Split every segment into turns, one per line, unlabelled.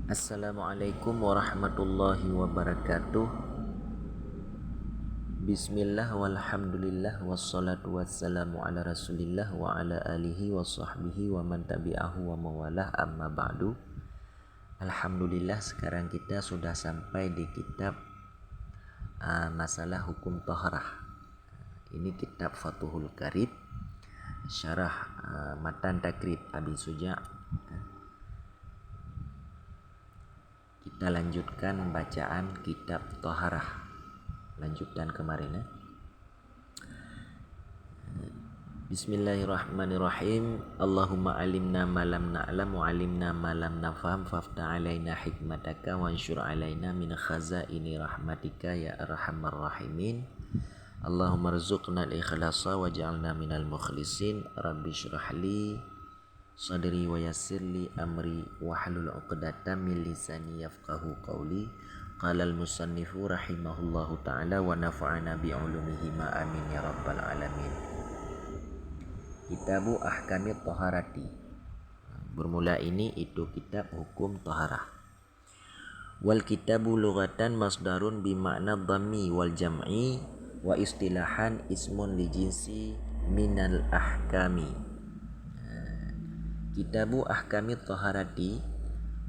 Assalamualaikum warahmatullahi wabarakatuh. Bismillah walhamdulillah wassalatu wassalamu ala rasulillah wa ala alihi wa sahbihi wa man tabi'ahu wa mawalah amma ba'du. Alhamdulillah, sekarang kita sudah sampai di kitab masalah hukum taharah. Ini kitab Fathul Qarib, syarah matan takrib Abi Suja'. Kita lanjutkan bacaan kitab taharah, lanjutan kemarin ya. Bismillahirrahmanirrahim. Allahumma alimna ma lam na'lam wa alimna ma lam nafham fafta' alaina hikmataka wansyur alaina min khazaini rahmatika ya arhamar rahimin. Allahumma rzuqna al-ikhlasa waj'alna minal mukhlisin. Rabbi syrahli sadri wa yassirli amri wahlul 'uqdatam min lisani yafqahu qawli. Qala al-musannifu rahimahullahu ta'ala wa nafa'ana bi'ulumihi ma amin ya rabbal alamin. Kitabu ahkamit taharati. Bermula ini itu kitab hukum taharah. Wal kitabu lughatan masdarun bimakna dhammi wal jam'i wa istilahan ismun li jinsi minal ahkami. Kitabu ahkamit taharati,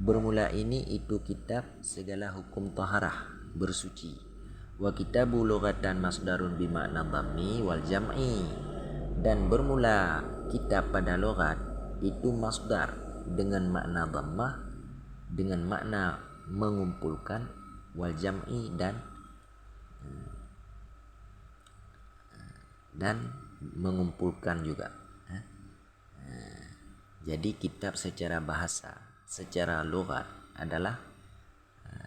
bermula ini itu kitab segala hukum taharah, bersuci. Wa kitabu lughatan masdarun bimakna dhammi wal jam'i, dan bermula kitab pada lughat itu masdar dengan makna dhammah, dengan makna mengumpulkan, wal jam'i dan mengumpulkan juga. Jadi kitab secara bahasa, secara lughat adalah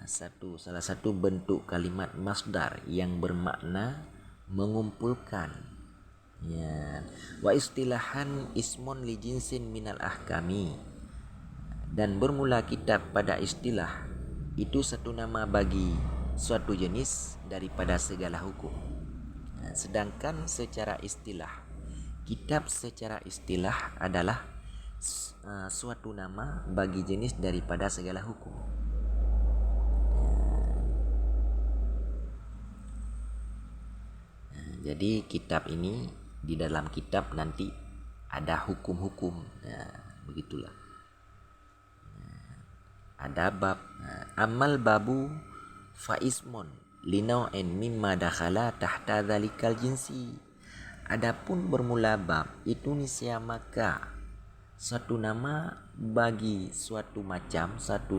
salah satu bentuk kalimat masdar yang bermakna mengumpulkan. Ya. Wa istilahan ismun li jinsin minal ahkami, dan bermula kitab pada istilah itu satu nama bagi suatu jenis daripada segala hukum. Sedangkan secara istilah, kitab secara istilah adalah suatu nama bagi jenis daripada segala hukum. Jadi kitab ini, di dalam kitab nanti ada hukum-hukum, begitulah. Ada bab. Amal babu faismun linau'in mimma dakhala tahta dzalikal jinsi. Adapun bermula bab itu niscaya maka suatu nama bagi suatu macam, satu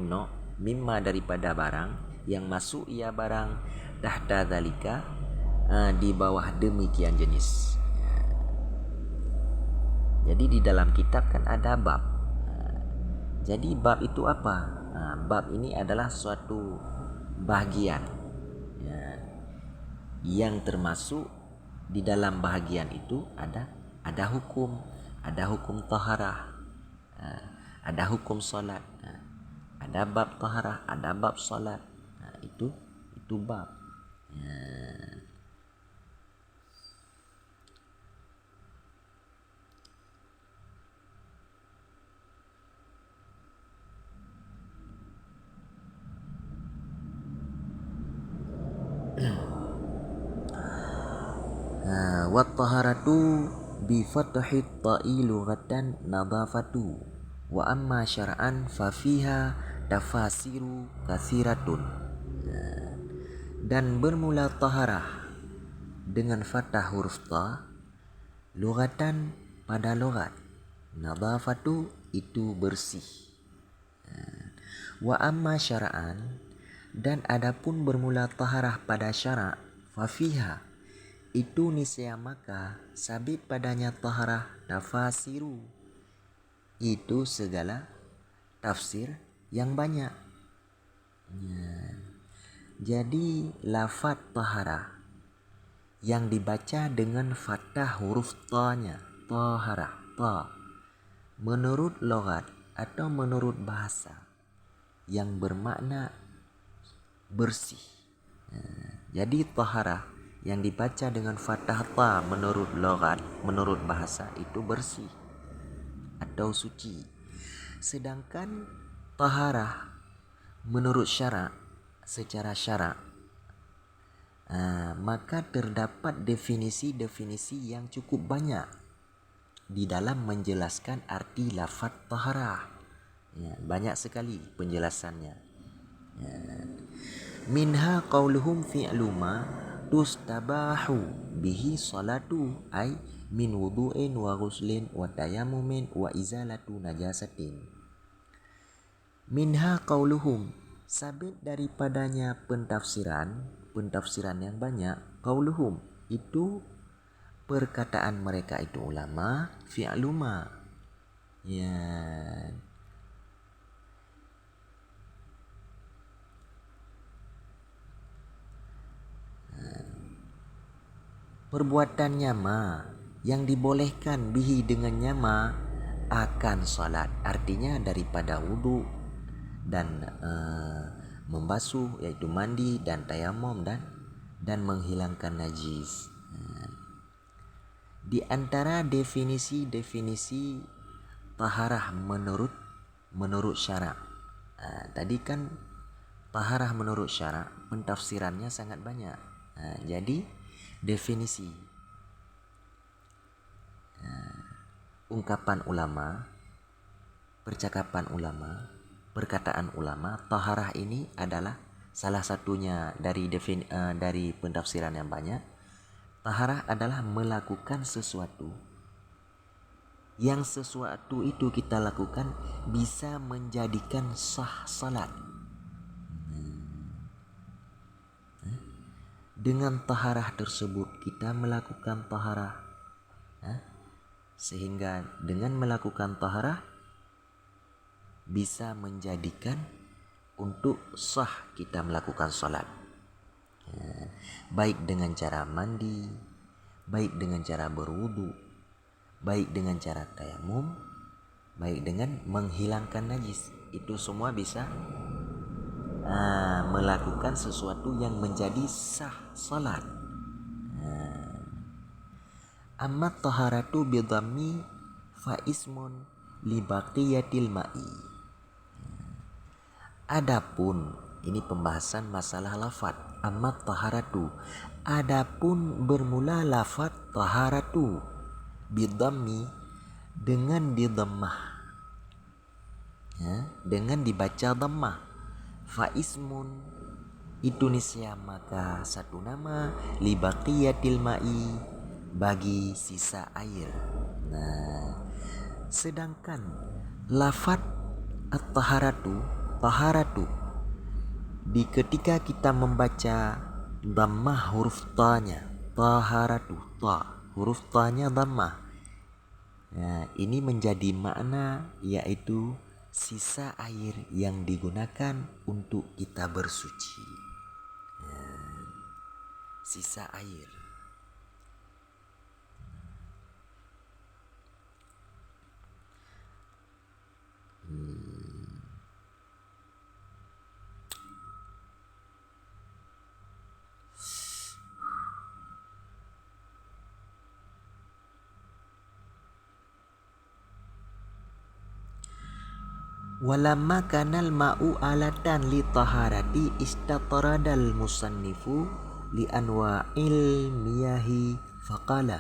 mimma daripada barang yang masuk ia barang tahta dzalika, di bawah demikian jenis. Jadi di dalam kitab kan ada bab. Jadi bab itu apa? Bab ini adalah suatu bahagian yang termasuk di dalam bahagian itu ada hukum taharah, ada hukum salat, ada bab taharah, ada bab salat. Itu bab. Wa taharatu bi fathhi ta'i lughatan nadafatu, wa amma syar'an fa fiha tafasiru katsiratun. Dan bermula taharah dengan fathah huruf ta, lughatan pada lughat, nadafatu itu bersih. Wa amma syar'an, dan adapun bermula taharah pada syara', fa fiha itu niscaya maka sabit padanya taharah tafasiru, itu segala tafsir yang banyak. Jadi lafaz taharah yang dibaca dengan fathah huruf ta-nya, taharah, ta, menurut lughat atau menurut bahasa yang bermakna bersih. Jadi taharah yang dibaca dengan fathah ta menurut lughat, menurut bahasa itu bersih atau suci. Sedangkan taharah menurut syarak, secara syarak, maka terdapat definisi-definisi yang cukup banyak di dalam menjelaskan arti lafaz taharah. Ya, banyak sekali penjelasannya. Ya. Minha qauluhum fi'luma tustabahu bihi salatu ay min wudu'in wa ghuslin wa tayamumin wa izalatu najasatin. Minha qauluhum, sabit daripadanya pentafsiran yang banyak. Qauluhum itu perkataan mereka itu ulama, fi'luma. Ya. Perbuatannya ma yang dibolehkan bihi dengannya ma akan salat, artinya daripada wudu dan membasuh, yaitu mandi dan tayamum dan menghilangkan najis. Di antara definisi-definisi taharah menurut syarak. Tadi kan taharah menurut syarak pentafsirannya sangat banyak. Jadi definisi ungkapan ulama, percakapan ulama, perkataan ulama, taharah ini adalah salah satunya dari pentafsiran yang banyak. Taharah adalah melakukan sesuatu yang sesuatu itu kita lakukan bisa menjadikan sah salat. Dengan taharah tersebut kita melakukan taharah, sehingga dengan melakukan taharah bisa menjadikan untuk sah kita melakukan salat. Baik dengan cara mandi, baik dengan cara berwudu, baik dengan cara tayamum, baik dengan menghilangkan najis. Itu semua bisa melakukan sesuatu yang menjadi sah salat. Amma taharatu bidhammi fa ismun li baqiyatil ma'i. Adapun ini pembahasan masalah lafaz. Amma taharatu, adapun bermula lafaz taharatu bidhammi dengan didhammah, dengan dibaca dhammah. Fa ismun itu nisya maka satu nama, li baqiyatil ma'i bagi sisa air. Nah, sedangkan lafaz at-taharatu di ketika kita membaca dhammah huruf ta-nya, taharatu ta, huruf ta-nya dhammah. Nah, ini menjadi makna yaitu sisa air yang digunakan untuk kita bersuci. Sisa air. Walamma kanal ma'u alatan li taharati istataradal musannifu li anwa'il miyahi faqala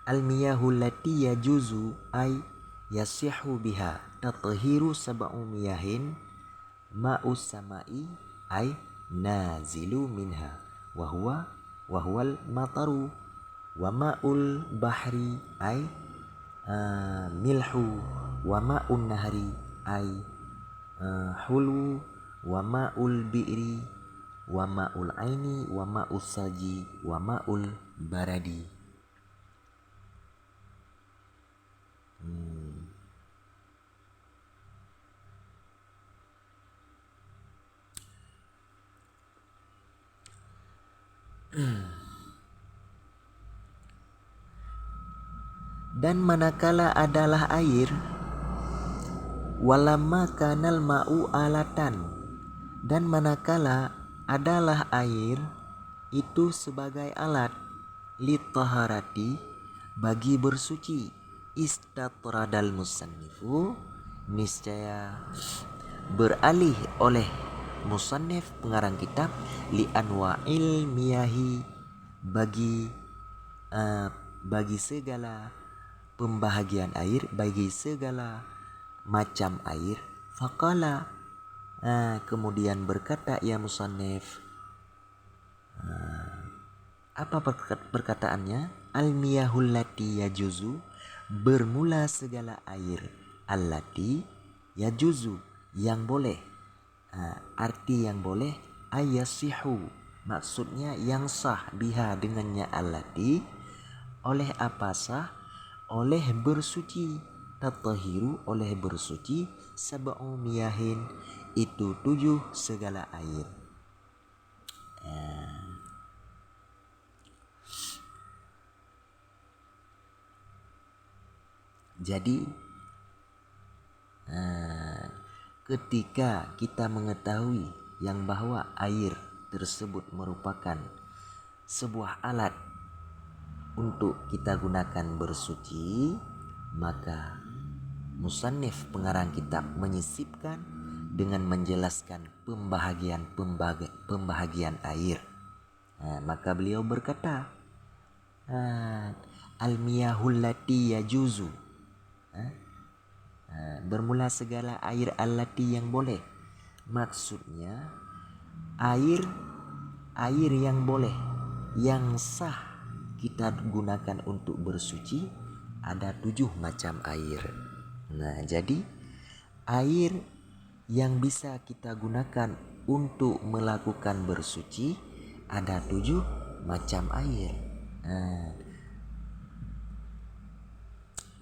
al miyahu lati yajuzu ay yasihu biha tathiru sab'u miyahin ma'us sama'i ay nazilu minha wa huwal mataru wa ma'ul bahri ay milhu wa ma'un nahri ay hulu wa ma'ul bi'ri wa ma'ul aini wa ma'ul salji wa ma'ul baradi. Dan manakala adalah air, walamma kanal ma'u alatan, dan manakala adalah air itu sebagai alat li taharati bagi bersuci, istatradal musannifu niscaya beralih oleh musannif pengarang kitab li anwa'il miyahi bagi segala pembahagian air, bagi segala macam air. Faqala, kemudian berkata ya musannif, apa perkataannya? Al-miyahul lati yajuzu, bermula segala air, allati yajuzu, yang boleh. Arti yang boleh, ayasihu, maksudnya yang sah, biha dengannya, allati, oleh apa sah? Oleh bersuci, tatahiru, oleh bersuci, sab'u miyahin, itu 7 segala air. Jadi ketika kita mengetahui yang bahwa air tersebut merupakan sebuah alat untuk kita gunakan bersuci, maka musannif pengarang kitab menyisipkan dengan menjelaskan pembahagian air. Maka beliau berkata, al-miyahul lati yajuzu, bermula segala air allati yang boleh. Maksudnya air yang boleh, yang sah kita gunakan untuk bersuci, ada 7 macam air. Nah, jadi air yang bisa kita gunakan untuk melakukan bersuci ada 7 macam air.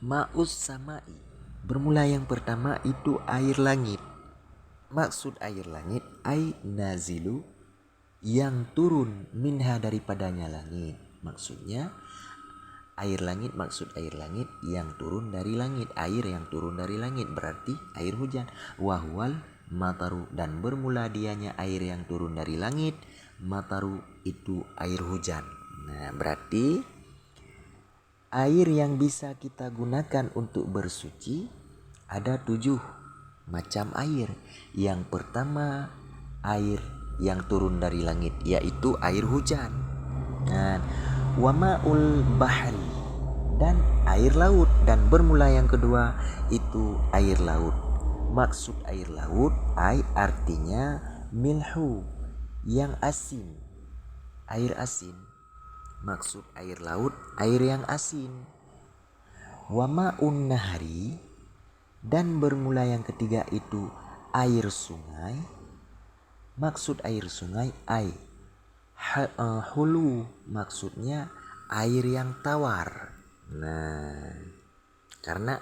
Ma'us samai, bermula yang pertama itu air langit. Maksud air langit, ai nazilu, yang turun, minha daripadanya langit. Maksudnya air langit, maksud air langit yang turun dari langit. Air yang turun dari langit berarti air hujan. Wahwal mataru, dan bermula dianya air yang turun dari langit. Mataru itu air hujan. Nah, berarti air yang bisa kita gunakan untuk bersuci ada 7 macam air. Yang pertama air yang turun dari langit, yaitu air hujan. Wa ma'ul bahri, dan air laut. Dan bermula yang kedua itu air laut. Maksud air laut, artinya milhu, yang asin, air asin. Maksud air laut, air yang asin. Wa ma'un nahri, dan bermula yang ketiga itu air sungai. Maksud air sungai, hulu, maksudnya air yang tawar. Nah, karena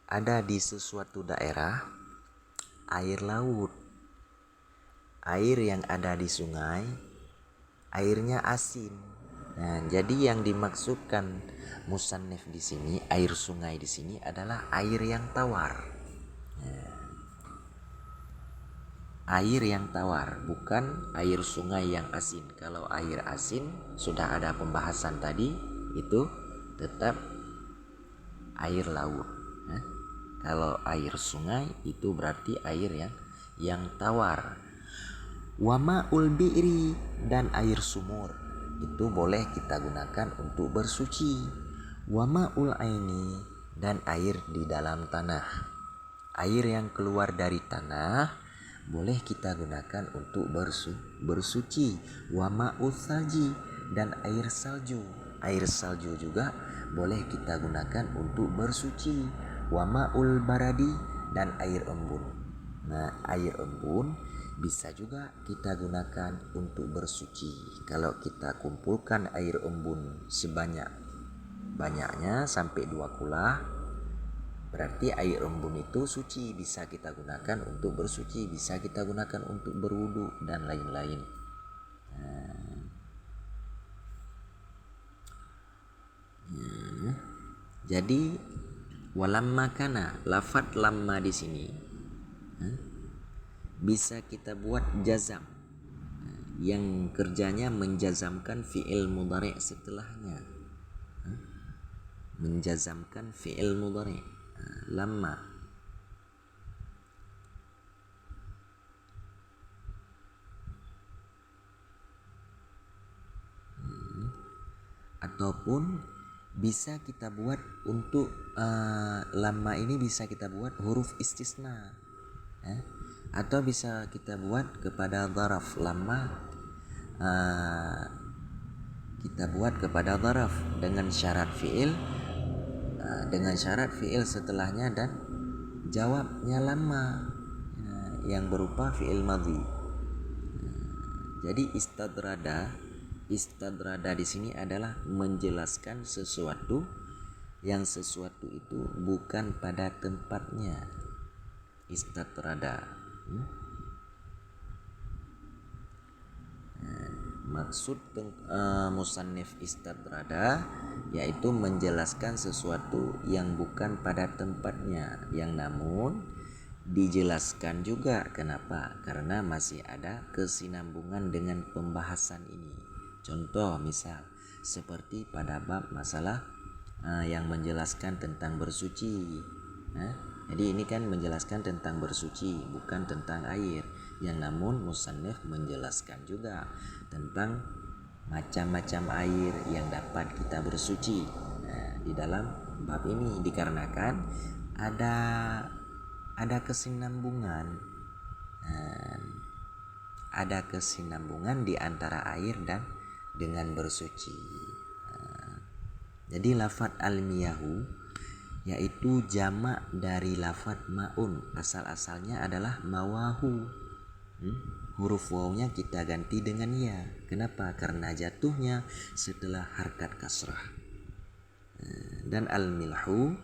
ada di sesuatu daerah air laut, air yang ada di sungai airnya asin. Nah, jadi yang dimaksudkan musannif di sini, air sungai di sini adalah air yang tawar. Air yang tawar, bukan air sungai yang asin. Kalau air asin sudah ada pembahasan tadi, itu tetap air laut. Kalau air sungai itu berarti air yang tawar. Wa ma'ul bi'ri, dan air sumur itu boleh kita gunakan untuk bersuci. Wa ma'ul aini, dan air di dalam tanah. Air yang keluar dari tanah boleh kita gunakan untuk bersuci. Wa ma'ul salji, dan air salju. Air salju juga boleh kita gunakan untuk bersuci. Wa ma'ul baradi, dan air embun. Nah, air embun bisa juga kita gunakan untuk bersuci. Kalau kita kumpulkan air embun sebanyak-banyaknya sampai 2 kula, berarti air embun itu suci, bisa kita gunakan untuk bersuci, bisa kita gunakan untuk berwudu dan lain-lain. Jadi walamma kana, lafadz lamma di sini bisa kita buat jazam, yang kerjanya menjazamkan fi'il mudhari' setelahnya. Menjazamkan fi'il mudhari'. Lamma ataupun bisa kita buat untuk lamma ini bisa kita buat huruf istisna, atau bisa kita buat kepada dzaraf. Lamma kita buat kepada dzaraf dengan syarat fiil, setelahnya dan jawabnya lamma yang berupa fiil madhi. Jadi istadrada di sini adalah menjelaskan sesuatu yang sesuatu itu bukan pada tempatnya. Istadrada. Maksud musannif istadrada yaitu menjelaskan sesuatu yang bukan pada tempatnya, yang namun dijelaskan juga. Kenapa? Karena masih ada kesinambungan dengan pembahasan ini. Contoh misal seperti pada bab masalah yang menjelaskan tentang bersuci. Jadi ini kan menjelaskan tentang bersuci, bukan tentang air. Yang namun musannif menjelaskan juga tentang macam-macam air yang dapat kita bersuci di dalam bab ini, dikarenakan ada kesinambungan di antara air dan dengan bersuci. Jadi lafadz al-miyahu yaitu jamak dari lafadz maun. Asal-asalnya adalah mawahu. Huruf wawnya kita ganti dengan ya. Kenapa? Karena jatuhnya setelah harkat kasrah. Dan al-milhu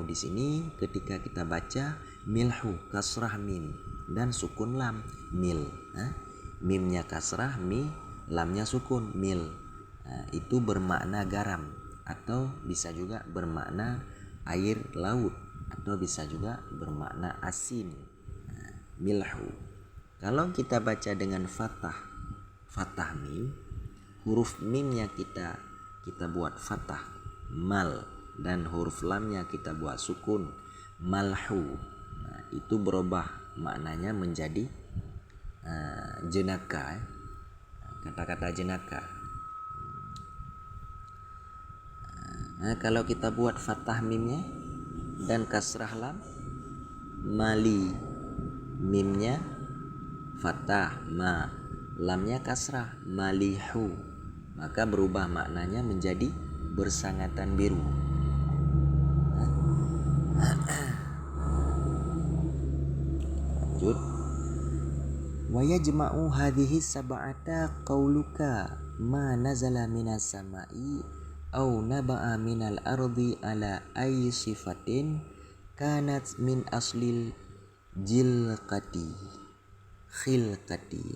di sini ketika kita baca milhu kasrah mim dan sukun lam mil. Mimnya kasrah, lamnya sukun mil. Itu bermakna garam atau bisa juga bermakna air laut atau bisa juga bermakna asin. Milhu. Kalau kita baca dengan fathah mim, huruf mimnya kita buat fathah mal dan huruf lamnya kita buat sukun malhu. Itu berubah maknanya menjadi jenaka. Kata-kata jenaka. Kalau kita buat fathah mimnya dan kasrah lam, mali, mimnya fathah, lamnya kasrah, malihu, maka berubah maknanya menjadi bersangatan biru. Lanjut. Wa yajma'u hadhihi sab'ata qauluka ma nazala minas sama'i au naba'a minal ardi ala ayyi sifatin kanat min aslil khilqati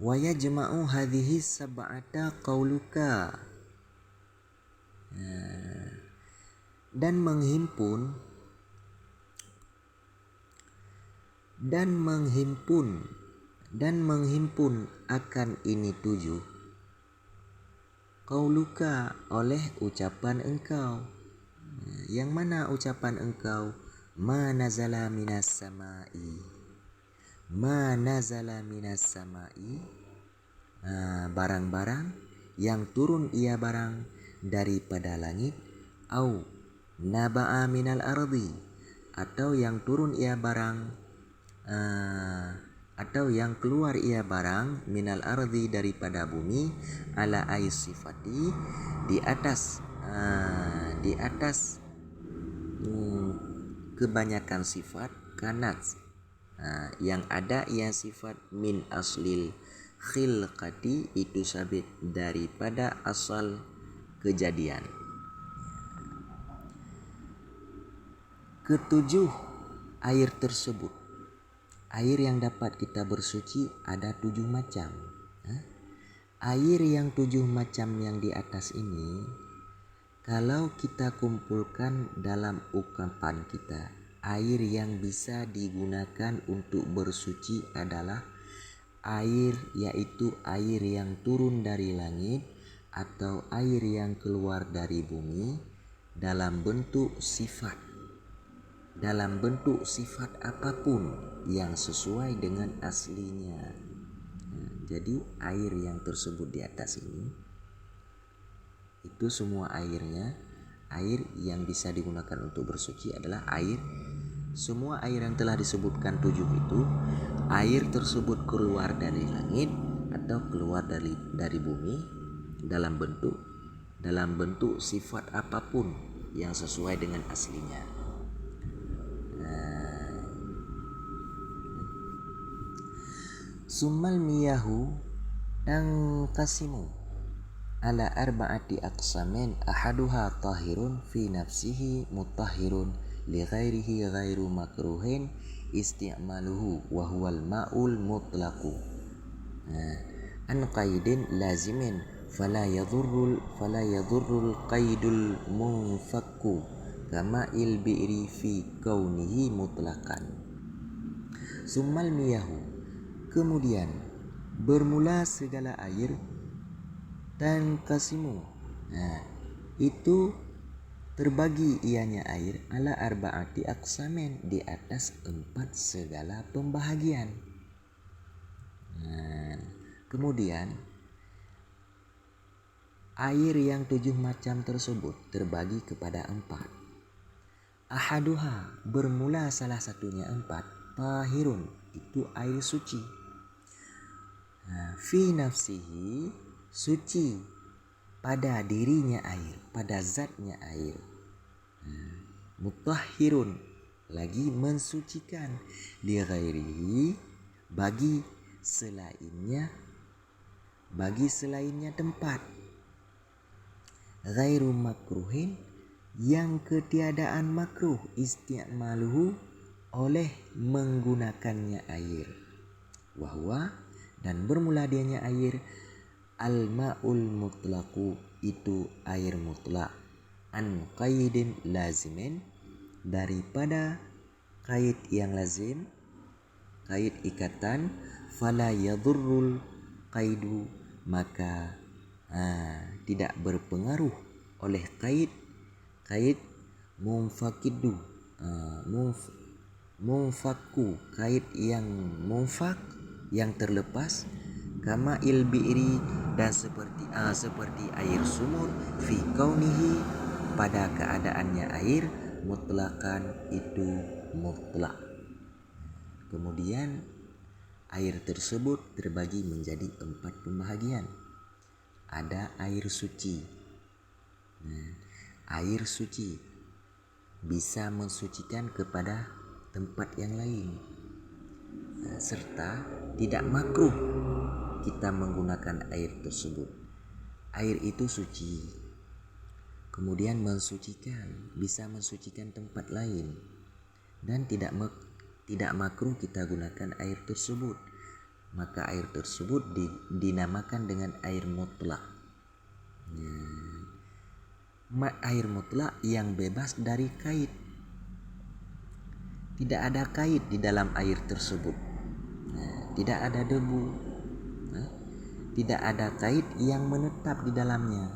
wa yajma'u hadhihi sab'ata qauluka, dan menghimpun akan ini 7 qauluka oleh ucapan engkau. Yang mana ucapan engkau? Ma nazala minas sama'i, barang-barang yang turun ia barang daripada langit, au naba'a minal ardi, atau yang turun ia barang atau yang keluar ia barang minal ardi daripada bumi, ala ay sifati, di atas kebanyakan sifat, kanat yang ada ia sifat min aslil khilqati, itu sabit daripada asal kejadian. Ketujuh air tersebut, air yang dapat kita bersuci ada 7 macam. Air yang 7 macam yang di atas ini, kalau kita kumpulkan dalam ungkapan kita, air yang bisa digunakan untuk bersuci adalah air yaitu air yang turun dari langit atau air yang keluar dari bumi dalam bentuk sifat apapun yang sesuai dengan aslinya. Jadi air yang tersebut di atas ini itu semua airnya, air yang bisa digunakan untuk bersuci adalah air. Semua air yang telah disebutkan 7 itu, air tersebut keluar dari langit atau keluar dari bumi dalam bentuk sifat apapun yang sesuai dengan aslinya. Summal miyahu tanqasimu ala arba'ati aqsamin ahaduha tahirun fi nafsihi mutahhirun li ghairihi ghairu makruhin isti'maluhu wa huwal ma'ul mutlaqu an qaidin lazimin fala yadhurrul qaidul munfakku kama il bi'ri fi kaunihi mutlaqan. Summal miyahu, kemudian bermula segala air, dan kasimu, itu terbagi ianya air ala arba'ati aqsamin di atas 4 segala pembahagian. Kemudian air yang 7 macam tersebut terbagi kepada 4. Ahaduha, bermula salah satunya 4, tahirun, itu air suci. Fi nafsihi, suci pada dirinya air, pada zatnya air. Mutahhirun, lagi mensucikan. Li ghairihi, bagi selainnya tempat. Ghairu makruhin, yang ketiadaan makruh isti'maluhu, oleh menggunakannya air. Wahwa, dan bermula dianya air, al-ma'ul mutlaqu, itu air mutlak. An qaidin lazimin, daripada qaid yang lazim, qaid ikatan. Fala yadhurrul qaidu, maka tidak berpengaruh oleh qaid munfakidu, munfakku, qaid yang munfak, yang terlepas. Kama il bi'ri, dan seperti air sumur, fi kaunihi, pada keadaannya air, mutlakan, itu mutlak. Kemudian air tersebut terbagi menjadi 4 pembahagian. Ada air suci. Air suci bisa mensucikan kepada tempat yang lain, serta tidak makruh kita menggunakan air tersebut. Air itu suci, kemudian mensucikan, bisa mensucikan tempat lain, dan tidak makruh kita gunakan air tersebut. Maka air tersebut dinamakan dengan air mutlak. Air mutlak yang bebas dari kait. Tidak ada kait di dalam air tersebut. Tidak ada debu. Tidak ada kait yang menetap di dalamnya.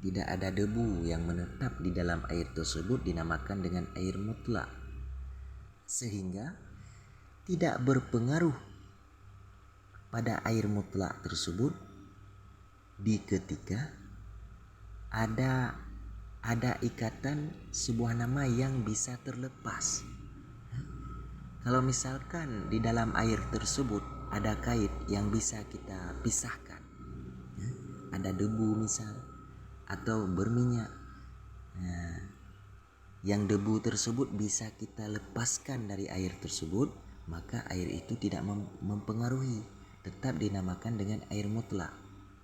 Tidak ada debu yang menetap di dalam air tersebut, dinamakan dengan air mutlak. Sehingga tidak berpengaruh pada air mutlak tersebut di ketika ada ikatan sebuah nama yang bisa terlepas. Kalau misalkan di dalam air tersebut ada kait yang bisa kita pisahkan, ada debu misal, atau berminyak, yang debu tersebut bisa kita lepaskan dari air tersebut, maka air itu tidak mempengaruhi, tetap dinamakan dengan air mutlak.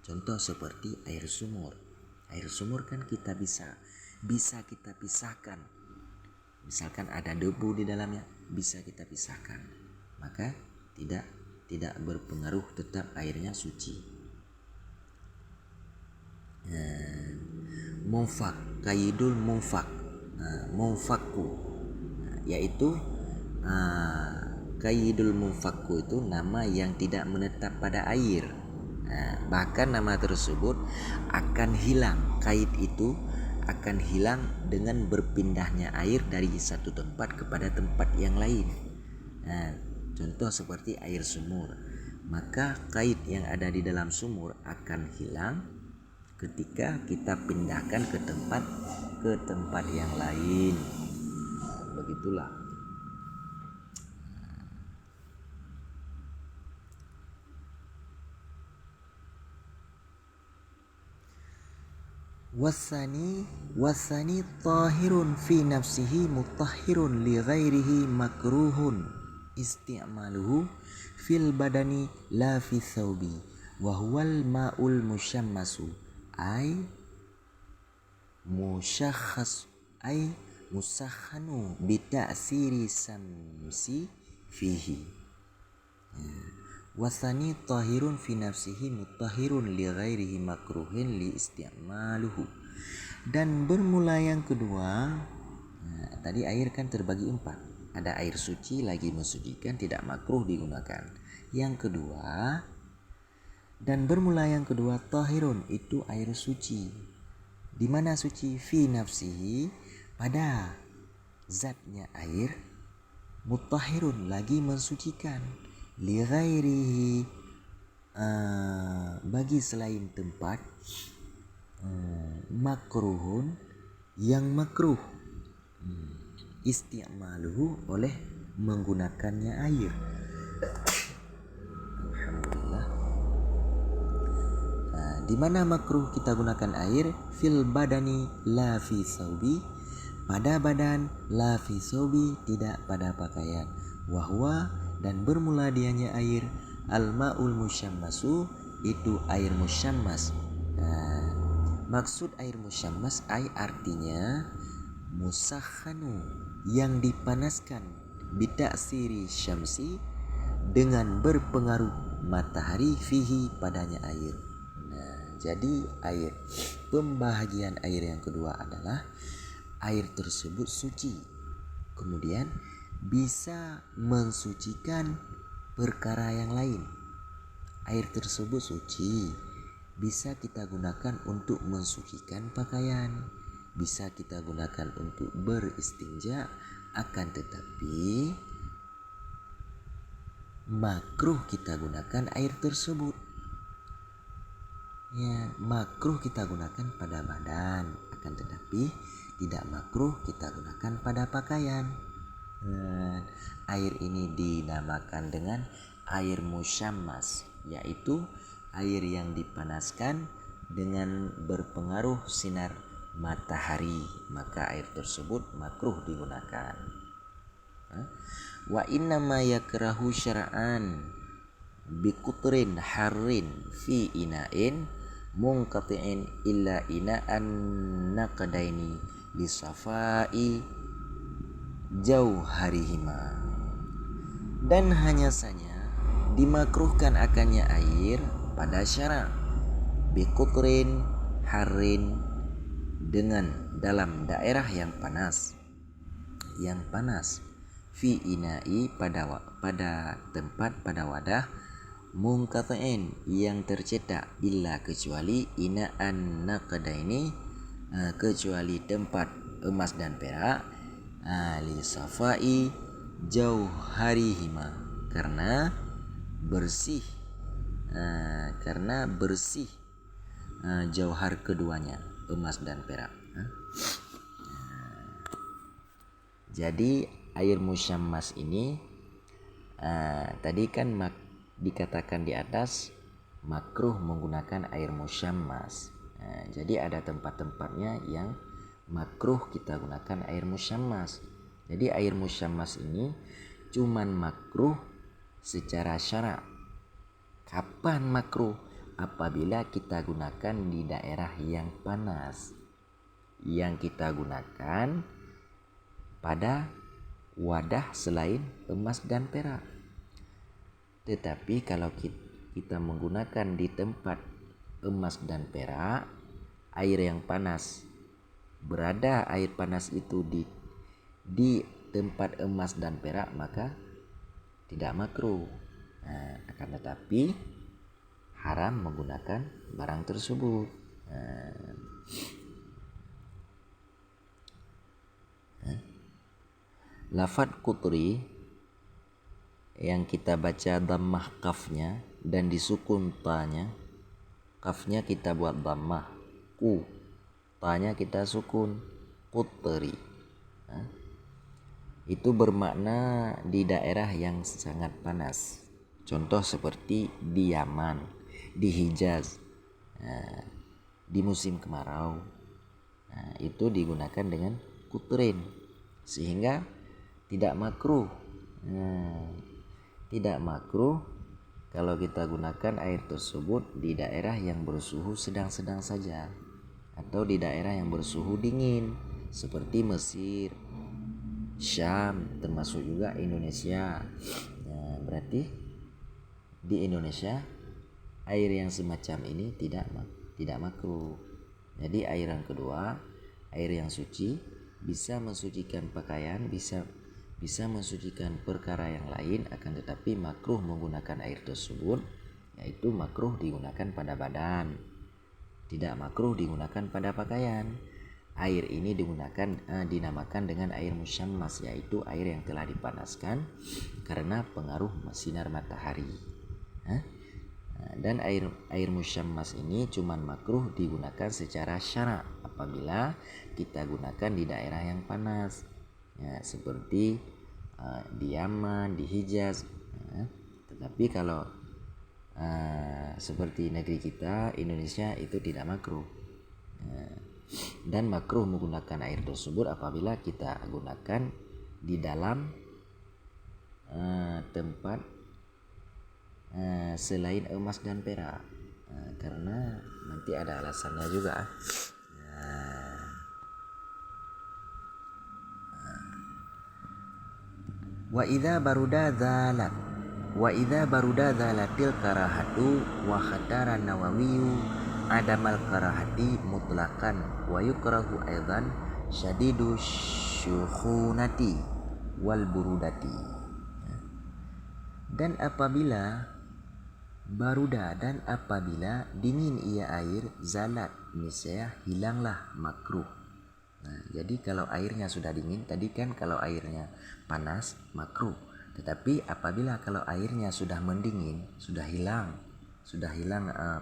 Contoh seperti air sumur. Air sumur kan kita bisa kita pisahkan. Misalkan ada debu di dalamnya, bisa kita pisahkan, maka tidak berpengaruh, tetap airnya suci. Munfak, qaidul munfak, munfakku, yaitu Qaidul munfakku itu nama yang tidak menetap pada air. Bahkan nama tersebut akan hilang. Qaid itu akan hilang dengan berpindahnya air dari satu tempat kepada tempat yang lain. Contoh seperti air sumur. Maka qaid yang ada di dalam sumur akan hilang ketika kita pindahkan ke tempat yang lain. Begitulah. Wasani tahirun fi nafsihi mutahhirun li ghairihi makruhun isti'maluhu fil badani la fi thawbi wa huwal ma'ul musyammasu ay musakhanu bi ta'siri samsi fihi. Wasani tahirun fi nafsihi mutahhirun li ghairihi makruhin li isti'maluhu. Dan bermula yang kedua, tadi air kan terbagi 4. Ada air suci lagi mensucikan, tidak makruh digunakan. Yang kedua, dan bermula yang kedua, tahirun itu air suci. Di mana suci? Fi nafsihi, pada zatnya air, mutahhirun lagi mensucikan, li ghairihi bagi selain tempat, makruhun yang makruh, isti'maluhu oleh menggunakannya air. Alhamdulillah. Di mana makruh kita gunakan air? Fil badani la fi saubi, pada badan, la fi saubi tidak pada pakaian. Wahwa, dan bermula dianya air, al-ma'ul musyammasu itu air musyammas. Maksud air musyammas artinya musakhanu yang dipanaskan, bitaksiri syamsi dengan berpengaruh matahari, fihi padanya air. Jadi air, pembahagian air yang kedua adalah air tersebut suci, kemudian bisa mensucikan perkara yang lain. Air tersebut suci, bisa kita gunakan untuk mensucikan pakaian, bisa kita gunakan untuk beristinja, akan tetapi makruh kita gunakan air tersebut. Makruh kita gunakan pada badan, akan tetapi tidak makruh kita gunakan pada pakaian. Air ini dinamakan dengan air musyammas, yaitu air yang dipanaskan dengan berpengaruh sinar matahari, maka air tersebut makruh digunakan. Wa innama yakrahu syar'an biqutrin harrin fi ina'in munqati'in illa ina'an naqdaini lisafai jauharihima. Dan hanya saja dimakruhkan akannya air pada syarat biqutrin harrin, dengan dalam daerah yang panas, fi ina'i pada tempat, pada wadah, munqati'in yang tercetak, illa kecuali ina'an naqdaini kecuali tempat emas dan perak, li safai jauharihima karena bersih jauhar keduanya, emas dan perak. Jadi air musyammas ini tadi kan dikatakan di atas makruh menggunakan air musyammas. Jadi ada tempat-tempatnya yang makruh kita gunakan air musyammas. Jadi air musyammas ini cuman makruh secara syarak. Kapan makruh? Apabila kita gunakan di daerah yang panas, yang kita gunakan pada wadah selain emas dan perak. Tetapi kalau kita menggunakan di tempat emas dan perak, air yang panas, berada air panas itu di tempat emas dan perak, maka tidak makruh. Akan tetapi haram menggunakan barang tersebut. Lafadz qutri yang kita baca dhammah kafnya dan disukun tanya, kafnya kita buat dhammah ku, tanya kita sukun qutri. Itu bermakna di daerah yang sangat panas. Contoh seperti di Yaman, di Hijaz, di musim kemarau. Itu digunakan dengan kutrin, sehingga tidak makruh. Tidak makruh kalau kita gunakan air tersebut di daerah yang bersuhu sedang-sedang saja, atau di daerah yang bersuhu dingin seperti Mesir, Syam, termasuk juga Indonesia. Berarti di Indonesia air yang semacam ini tidak makruh. Jadi air yang kedua, air yang suci, bisa mensucikan pakaian, bisa mensucikan perkara yang lain, akan tetapi makruh menggunakan air tersebut, yaitu makruh digunakan pada badan, tidak makruh digunakan pada pakaian. Air ini dinamakan dengan air musyammas, yaitu air yang telah dipanaskan karena pengaruh sinar matahari. Dan air musyammas ini cuman makruh digunakan secara syara apabila kita gunakan di daerah yang panas, seperti di Yaman, di Hijaz. Tetapi kalau seperti negeri kita Indonesia itu tidak makruh. Dan makruh menggunakan air tersebut apabila kita gunakan di dalam tempat selain emas dan perak, karena nanti ada alasannya juga. Wa idza baruda zalatil karahatu wa khatara Nawawiyu adamal karahati mutlaqan wa yukrahu aidan syadidu syukhunati wal burudati. Dan apabila dingin ia air, zalat, niscaya hilanglah makruh. Jadi kalau airnya sudah dingin, tadi kan kalau airnya panas makruh. Tetapi apabila kalau airnya sudah mendingin, sudah hilang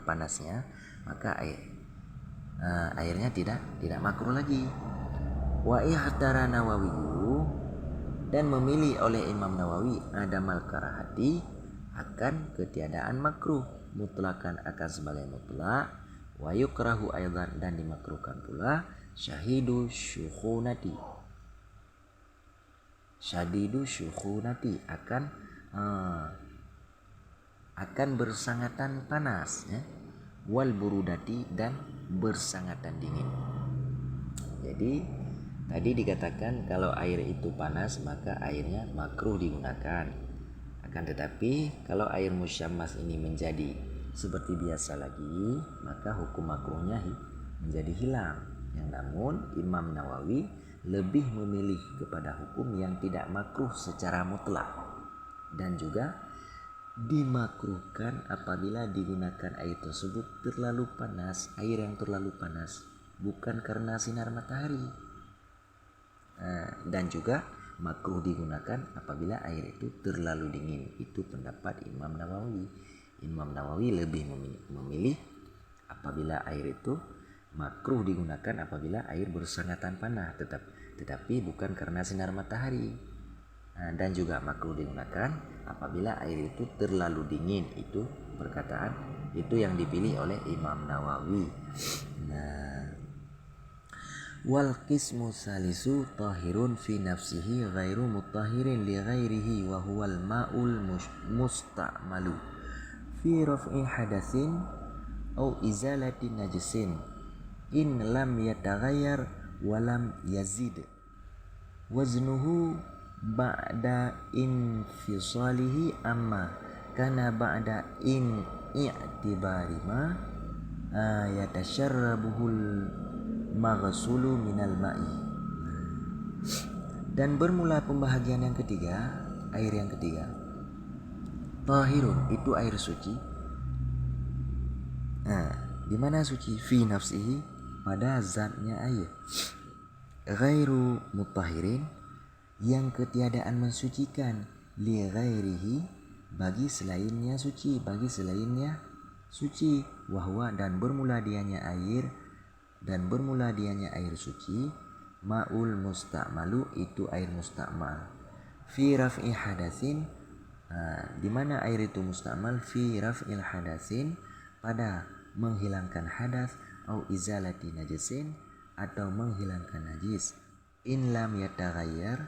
panasnya, maka airnya tidak makruh lagi. Wa ihtara Nawawi, dan memilih oleh Imam Nawawi adamal karahati, akan ketiadaan makruh, mutlakan akan sebagai mutlak, wa yukrahu aidan, dan dimakruhkan pula syadidu syukhunati akan bersangatan panas, wal burudati, dan bersangatan dingin. Jadi tadi dikatakan kalau air itu panas maka airnya makruh digunakan. Akan tetapi kalau air musyammas ini menjadi seperti biasa lagi, maka hukum makruhnya menjadi hilang. Yang namun Imam Nawawi lebih memilih kepada hukum yang tidak makruh secara mutlak, dan juga dimakruhkan apabila digunakan air tersebut terlalu panas, air yang terlalu panas, bukan karena sinar matahari. Dan juga makruh digunakan apabila air itu terlalu dingin. Itu pendapat Imam Nawawi. Imam Nawawi lebih memilih apabila air itu makruh digunakan apabila air bersangatan panas, tetapi bukan karena sinar matahari. Dan juga makruh digunakan apabila air itu terlalu dingin. Itu perkataan itu yang dipilih oleh Imam Nawawi. Wal qismu salisu tahirun fi nafsihi ghairu mutahirin li ghairihi wa huwal ma'ul musta'malu fi raf'i hadatsin au izalati najisin in lam yataghayyar wa lam yazid waznuhu ba'da infisalihi amma kana ba'da in i'tibari ma yatasharrabuhul maghsulu minal ma'i. Dan bermula pembahagian yang ketiga, air yang ketiga. tahirun itu air suci. Di mana suci? Fi nafsihi, pada zatnya air. Ghairu mutahirin, yang ketiadaan mensucikan. Li ghairihi, bagi selainnya suci, wahwa, dan bermula dianya air suci. Ma'ul musta'malu, itu air musta'mal. Fi raf'i hadatsin, di mana air itu musta'mal? Fi raf'il hadatsin, pada menghilangkan hadas. Au izalati najisin, atau menghilangkan najis. In lam yataghayyar,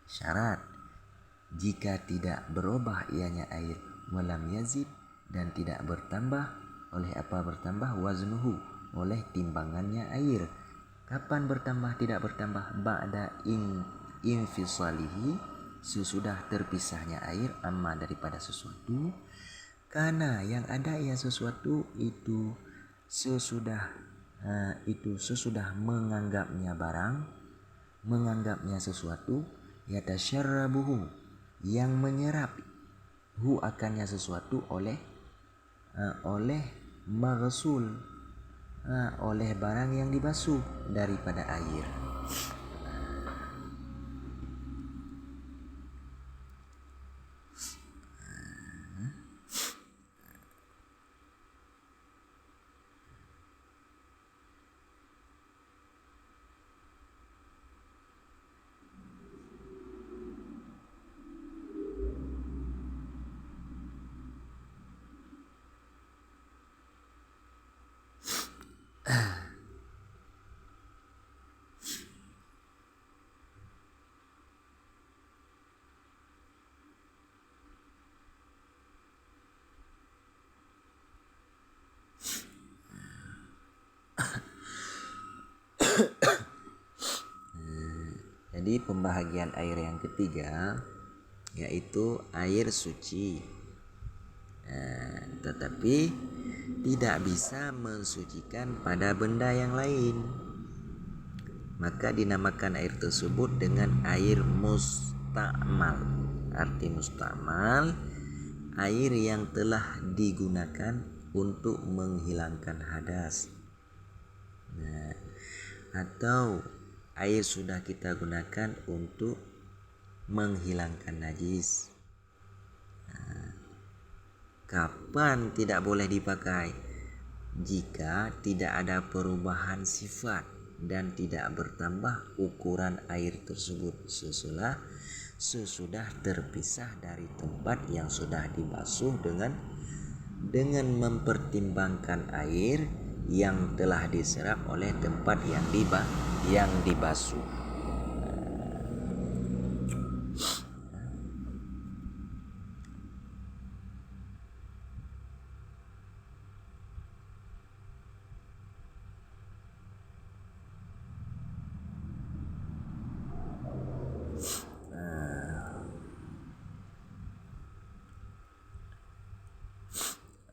syarat jika tidak berubah ianya air. Walam yazid, dan tidak bertambah. Oleh apa bertambah? Waznuhu, oleh timbangannya air. Kapan bertambah tidak bertambah? Ba'da infisalihi, sesudah terpisahnya air. Amma, daripada sesuatu. Karena yang ada ya sesuatu itu sesudah menganggapnya barang, menganggapnya sesuatu. Yatasyarrabuhu, yang menyerap hu, akannya sesuatu, oleh maghsul, oleh barang yang dibasuh daripada air. Jadi pembahagian air yang ketiga yaitu air suci, tetapi tidak bisa mensucikan pada benda yang lain, maka dinamakan air tersebut dengan air musta'mal. Arti musta'mal, air yang telah digunakan untuk menghilangkan hadas. Atau air sudah kita gunakan untuk menghilangkan najis. Kapan tidak boleh dipakai? Jika tidak ada perubahan sifat dan tidak bertambah ukuran air tersebut sesudah terpisah dari tempat yang sudah dibasuh dengan mempertimbangkan air yang telah diserap oleh tempat yang dibasuh.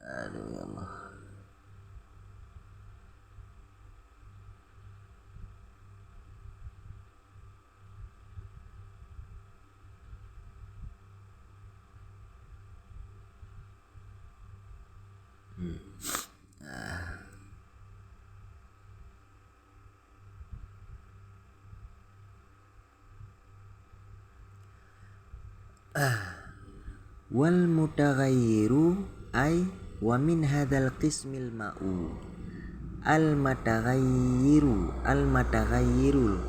Aduh ya Allah. Wal mutaghayyiru ay wa min hadzal qismil ma'u al mutaghayyirul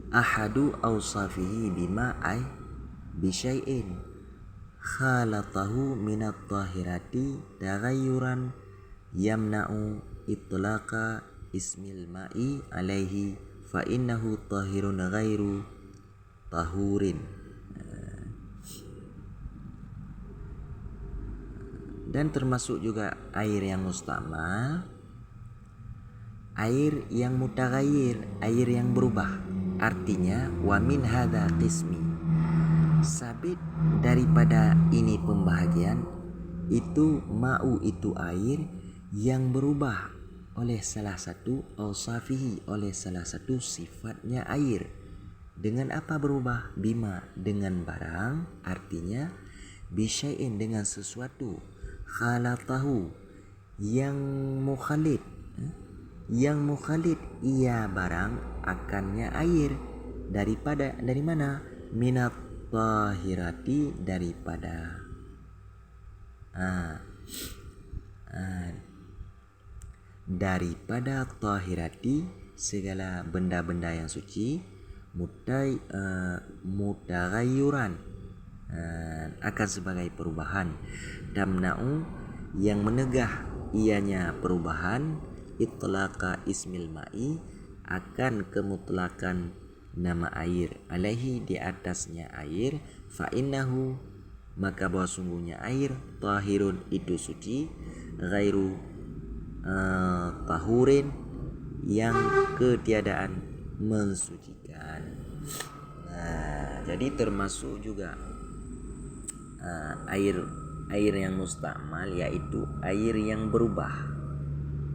ahadu awsafihi bima ay bisyai'in khalatahu minat tahirati taghayyuran yamna'u itlaqa ismil ma'i alaihi fa innahu tahirun ghairu tahurin. Dan termasuk juga air yang musta'mal, air yang mutaghayyir, air yang berubah. Artinya wa min hadza qismi, sabit daripada ini pembahagian itu ma'u, itu air yang berubah oleh salah satu awsafihi, oleh salah satu sifatnya air. Dengan apa berubah? Bima, dengan barang, artinya bisyai'in, dengan sesuatu, khalatahu, yang mukhalid, yang mukhalid ia barang akannya air, dari mana? Minat tahirati, daripada daripada tahirati, segala benda-benda yang suci, mutaghayyuran, akan sebagai perubahan, tamna'u, yang menegah ianya perubahan, itlaqa ismil ma'i, akan kemutlakan nama air, alaihi, di atasnya air, fa innahu, maka bahwa sungguhnya air, tahirun, itu suci, ghairu tahurin, yang ketiadaan mensucikan. Jadi termasuk juga air yang mustakmal, yaitu air yang berubah.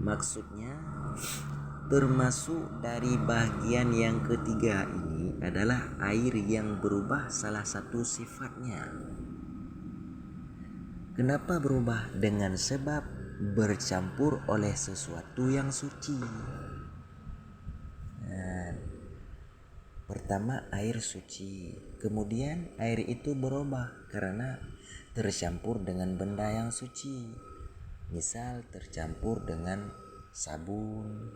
Maksudnya termasuk dari bagian yang ketiga ini adalah air yang berubah salah satu sifatnya. Kenapa berubah? Dengan sebab bercampur oleh sesuatu yang suci. Pertama, air suci, kemudian air itu berubah karena tercampur dengan benda yang suci. Misal tercampur dengan sabun,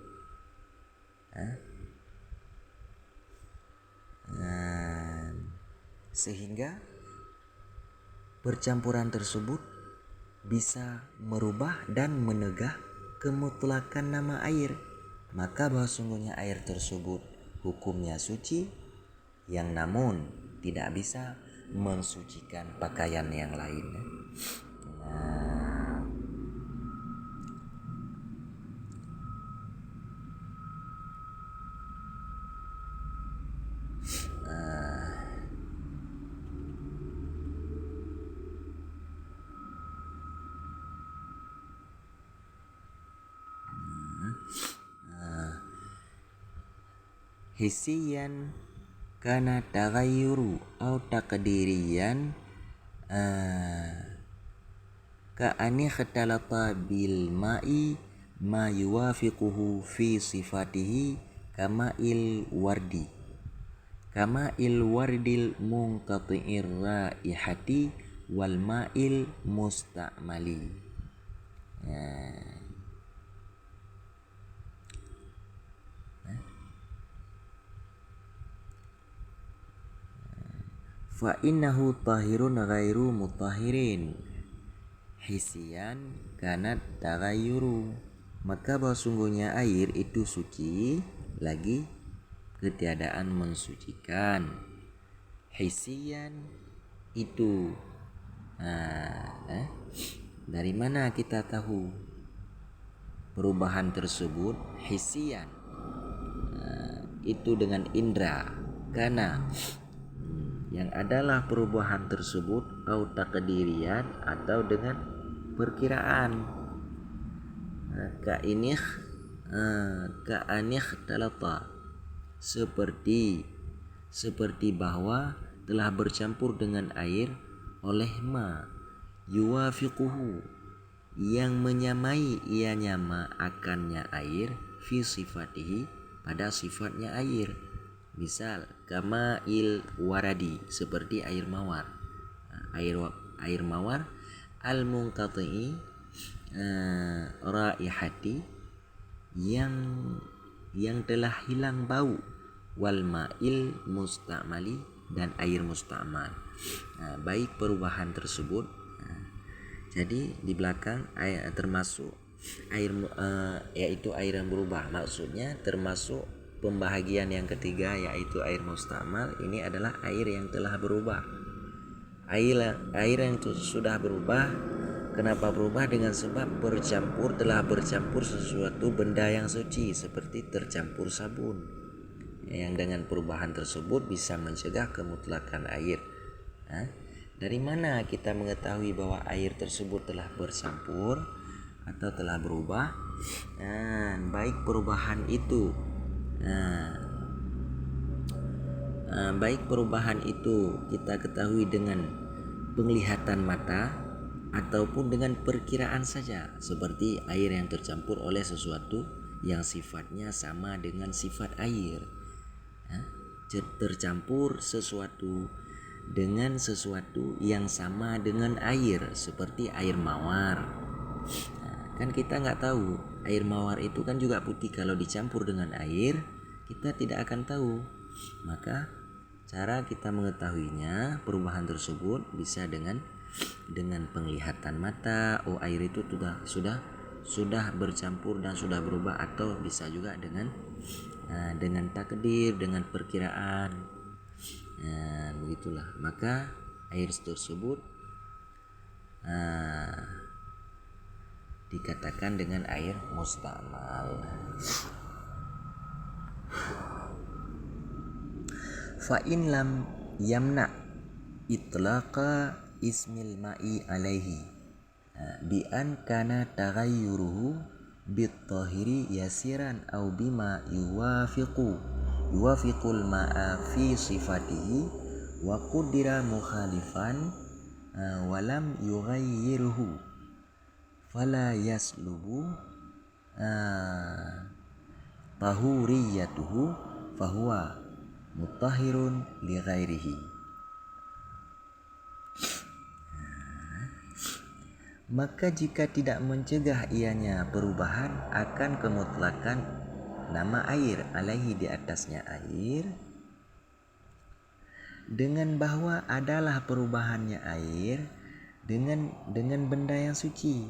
sehingga percampuran tersebut bisa merubah dan menegah kemutlakan nama air. Maka bahwa sungguhnya air tersebut hukumnya suci, yang namun tidak bisa mensucikan pakaian yang lain. Hisian kana taghayyuru au taqdiriyan, ka ani khatalata bil ma'i ma yuwafiquhu fi sifatihi kama il wardil munqati'ir raihati wal ma'il musta'mali. Fa innahu tahirun ghairu mutahirin, hisian kanat taghayyuru, maka bahwa sungguhnya air itu suci lagi ketiadaan mensucikan. Hisian itu dari mana kita tahu perubahan tersebut? Hisian itu dengan indera, karena yang adalah perubahan tersebut au takdirian, atau dengan perkiraan. Ka'anih talata, seperti bahwa telah bercampur dengan air oleh ma yuwafiquhu, yang menyamai ianya ma akannya air, fi sifatihi, pada sifatnya air. Misal kama il waradi, seperti air mawar. Air mawar al munqati'i raihati, yang telah hilang bau, wal ma'il musta'mali, dan air musta'mal. Baik perubahan tersebut. Jadi di belakang termasuk air, yaitu air yang berubah. Maksudnya termasuk pembahagian yang ketiga, yaitu air musta'mal. Ini adalah air yang telah berubah. Air yang sudah berubah. Kenapa berubah? Dengan sebab telah bercampur sesuatu benda yang suci, seperti tercampur sabun, yang dengan perubahan tersebut bisa mencegah kemutlakan air. Dari mana kita mengetahui bahwa air tersebut telah bercampur atau telah berubah? Baik perubahan itu baik perubahan itu kita ketahui dengan penglihatan mata ataupun dengan perkiraan saja, seperti air yang tercampur oleh sesuatu yang sifatnya sama dengan sifat air. Tercampur sesuatu dengan sesuatu yang sama dengan air, seperti air mawar. Kan kita nggak tahu, air mawar itu kan juga putih, kalau dicampur dengan air kita tidak akan tahu. Maka cara kita mengetahuinya perubahan tersebut bisa dengan penglihatan mata. Oh, air itu sudah bercampur dan sudah berubah, atau bisa juga dengan takdir, dengan perkiraan. Begitulah. Maka air tersebut dikatakan dengan air mustamal. Fa in lam yamna itlaqa ismil ma'i alaihi bi an kana taghayyuruhu bit tahiri yasiran aw bima yuwafiqul ma'a fi sifatihi wa qudira mukhalifan wa lam yughayyiruhu fala yaslubu tahuriyatuhu fahuwa mutahhirun li ghairihi. Maka jika tidak mencegah ianya perubahan akan kemutlakan nama air alaihi di atasnya air, dengan bahwa adalah perubahannya air dengan benda yang suci,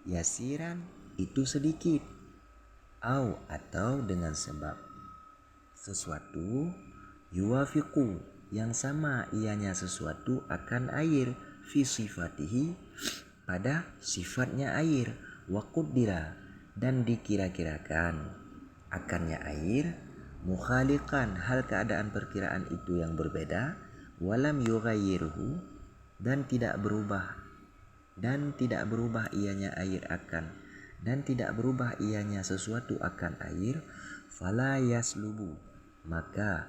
yasiran itu sedikit, atau dengan sebab sesuatu, yuwafiqu yang sama ianya sesuatu akan air, fi sifatihi pada sifatnya air, wa qaddira dan dikira-kirakan akannya air, mukhaliqan hal keadaan perkiraan itu yang berbeda, walam yughayyiruhu dan tidak berubah ianya air akan, dan tidak berubah ianya sesuatu akan air, fala yaslubu maka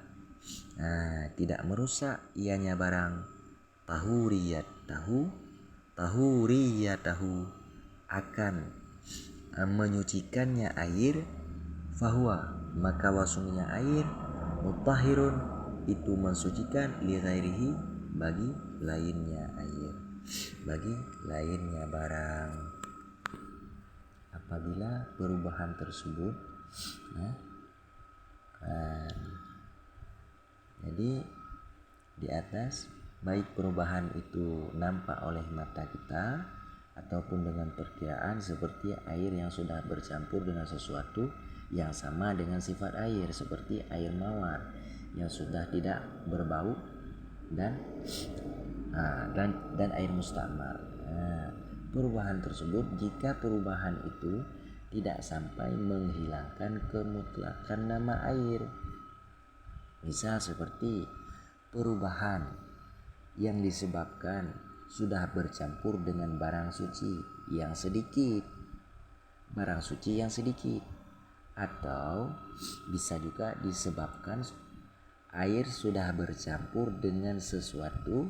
tidak merusak ianya barang tahuriyatahu akan menyucikannya air, fahuwa maka wasungnya air, mutahhirun itu mensucikan, li ghairihi bagi lainnya air, bagi lainnya barang. Apabila perubahan tersebut jadi di atas, baik perubahan itu nampak oleh mata kita ataupun dengan perkiraan, seperti air yang sudah bercampur dengan sesuatu yang sama dengan sifat air, seperti air mawar yang sudah tidak berbau dan air mustamal. Perubahan tersebut, jika perubahan itu tidak sampai menghilangkan kemutlakan nama air, misal seperti perubahan yang disebabkan sudah bercampur dengan barang suci yang sedikit, atau bisa juga disebabkan air sudah bercampur dengan sesuatu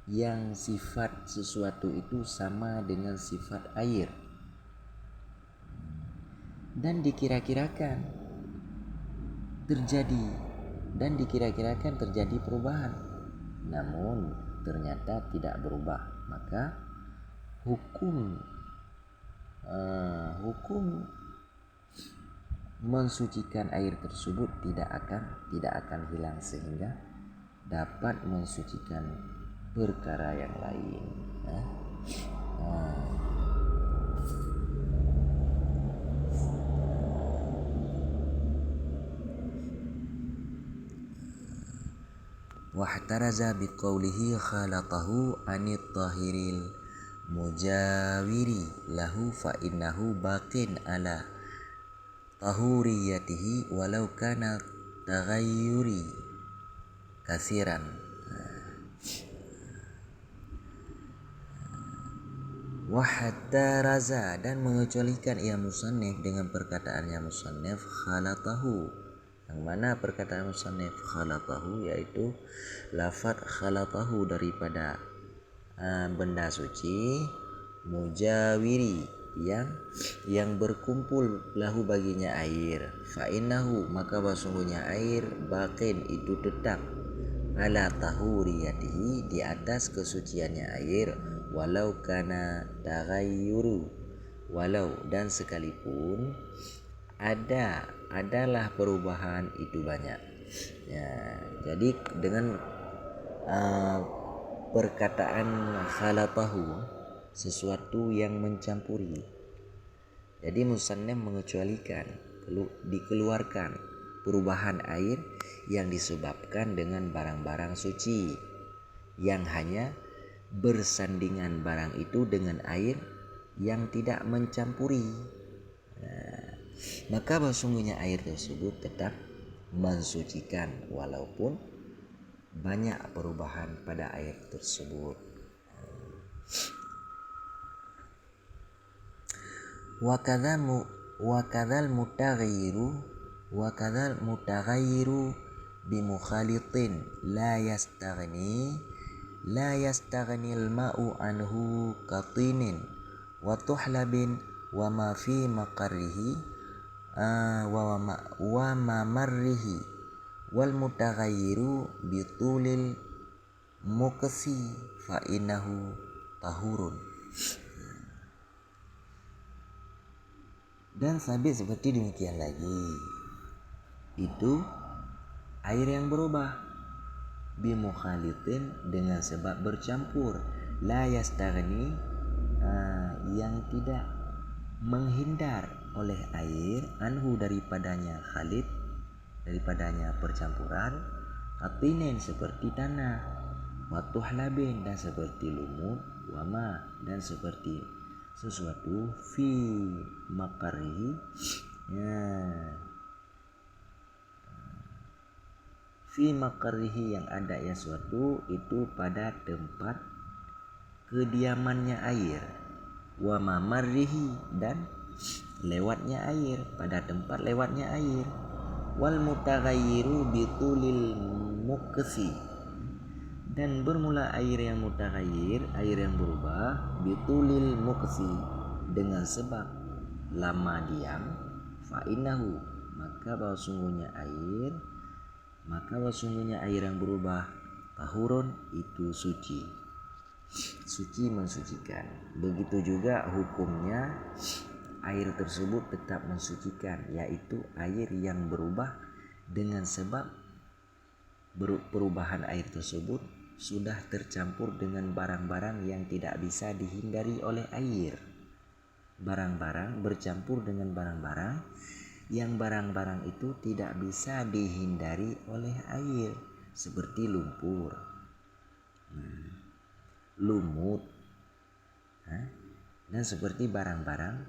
yang sifat sesuatu itu sama dengan sifat air, dan dikira-kirakan terjadi perubahan, namun ternyata tidak berubah, maka hukum mensucikan air tersebut tidak akan hilang, sehingga dapat mensucikan perkara yang lain. Wahtaraza biqaulihi khalatahu anit tahiril mujawiri lahu fa innahu baqin ala tahuriyatihi walau kana taghayyuri kasiran. Wahtaraza dan mengecualikan ia musannif dengan perkataannya musannif, khalatahu Yang mana perkataan musannif khalatahu yaitu lafaz khalatahu daripada benda suci, mujawiri yang berkumpul lahu baginya air, fa innahu maka sesungguhnya air baqin itu tetap ala tahuriyatihi di atas kesuciannya air, walau kana taghayyuru, walau dan sekalipun adalah perubahan itu banyak. Ya, jadi dengan perkataan khalatahu sesuatu yang mencampuri, jadi musannif mengecualikan dikeluarkan perubahan air yang disebabkan dengan barang-barang suci yang hanya bersandingan barang itu dengan air yang tidak mencampuri. Maka sesungguhnya air tersebut tetap mensucikan walaupun banyak perubahan pada air tersebut. Wa kadzal mutaghayyiru bi mukhalitin la yastaghni al-ma'u anhu katinin wa tuhlabin wa ma fi maqarrihi wa mamarrihi wal mutaghayyiru bi tulil muqsi fa innahu tahurun. Dan sabit seperti demikian lagi, itu air yang berubah bimukhalitin dengan sebab bercampur, la yastaghni yang tidak menghindar oleh air anhu daripadanya khalid, daripadanya percampuran, atinin seperti tanah, watuhlabin dan seperti lumut, wama dan seperti sesuatu fi makarihi fi makarihi yang ada ya suatu itu pada tempat kediamannya air, wa mamarrihi dan lewatnya air, pada tempat lewatnya air, wal mutaghayyiru bitulil muqsi dan bermula air yang mutaghayyir, air yang berubah, bitulil muqsi dengan sebab lama diam, fa innahu maka sesungguhnya air yang berubah tahurun itu suci mensucikan. Begitu juga hukumnya air tersebut tetap mensucikan, yaitu air yang berubah dengan sebab perubahan air tersebut sudah tercampur dengan barang-barang yang tidak bisa dihindari oleh air. Barang-barang bercampur dengan barang-barang yang barang-barang itu tidak bisa dihindari oleh air, seperti lumpur, lumut, dan seperti barang-barang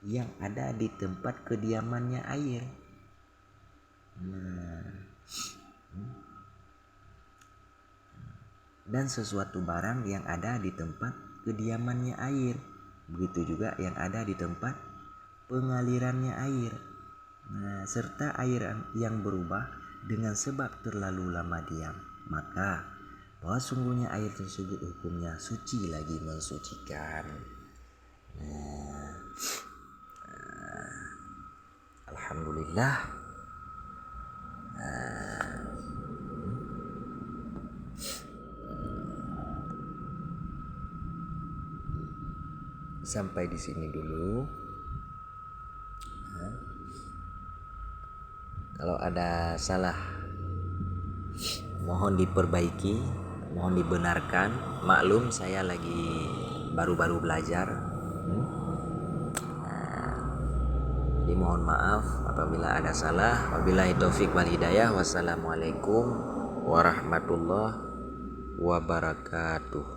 yang ada di tempat kediamannya air. Dan sesuatu barang yang ada di tempat kediamannya air, begitu juga yang ada di tempat pengalirannya air. Serta air yang berubah dengan sebab terlalu lama diam, maka bahwa sungguhnya air tersebut hukumnya suci lagi mensucikan. Alhamdulillah. Sampai di sini dulu. Kalau ada salah mohon diperbaiki, mohon dibenarkan. Maklum saya lagi baru-baru belajar. Jadi mohon maaf apabila ada salah. Wabillahi taufik wal hidayah. Wassalamualaikum warahmatullahi wabarakatuh.